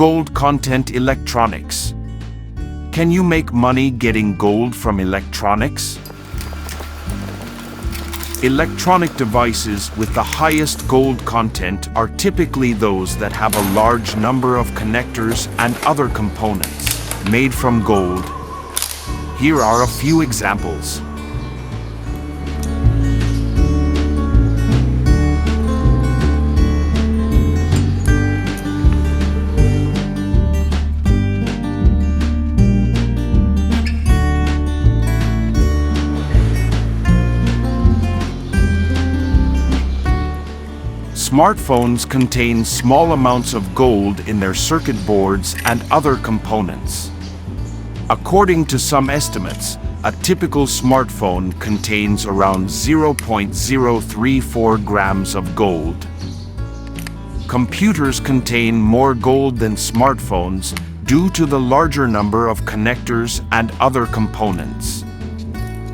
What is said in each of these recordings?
Gold content electronics. Can you make money getting gold from electronics? Electronic devices with the highest gold content are typically those that have a large number of connectors and other components made from gold. Here are a few examples. Smartphones contain small amounts of gold in their circuit boards and other components. According to some estimates, a typical smartphone contains around 0.034 grams of gold. Computers contain more gold than smartphones due to the larger number of connectors and other components.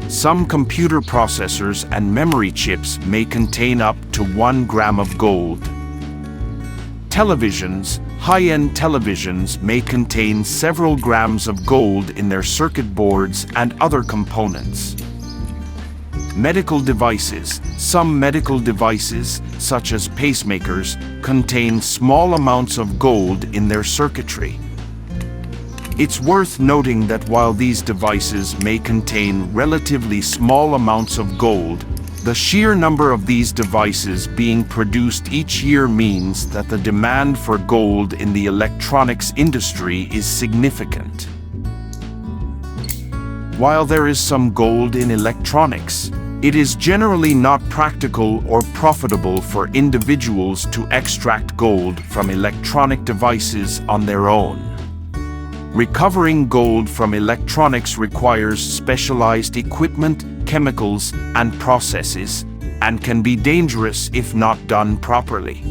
Some computer processors and memory chips may contain up to 1 gram of gold. Televisions, high-end televisions may contain several grams of gold in their circuit boards and other components. Medical devices. Some medical devices, such as pacemakers, contain small amounts of gold in their circuitry. It's worth noting that while these devices may contain relatively small amounts of gold, the sheer number of these devices being produced each year means that the demand for gold in the electronics industry is significant. While there is some gold in electronics, it is generally not practical or profitable for individuals to extract gold from electronic devices on their own. Recovering gold from electronics requires specialized equipment, chemicals, and processes, and can be dangerous if not done properly.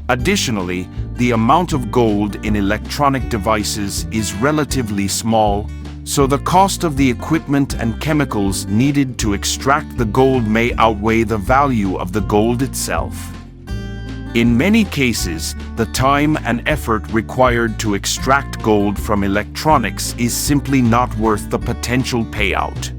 Additionally, the amount of gold in electronic devices is relatively small, so the cost of the equipment and chemicals needed to extract the gold may outweigh the value of the gold itself. In many cases, the time and effort required to extract gold from electronics is simply not worth the potential payout.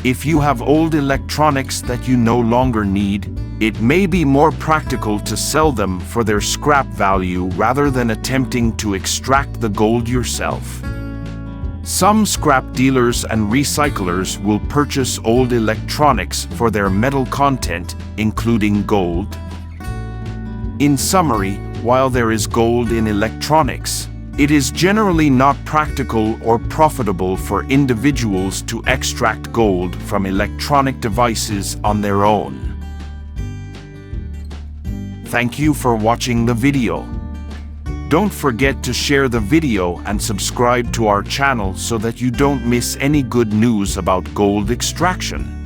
If you have old electronics that you no longer need, it may be more practical to sell them for their scrap value rather than attempting to extract the gold yourself. Some scrap dealers and recyclers will purchase old electronics for their metal content, including gold. In summary, while there is gold in electronics, it is generally not practical or profitable for individuals to extract gold from electronic devices on their own. Thank you for watching the video. Don't forget to share the video and subscribe to our channel so that you don't miss any good news about gold extraction.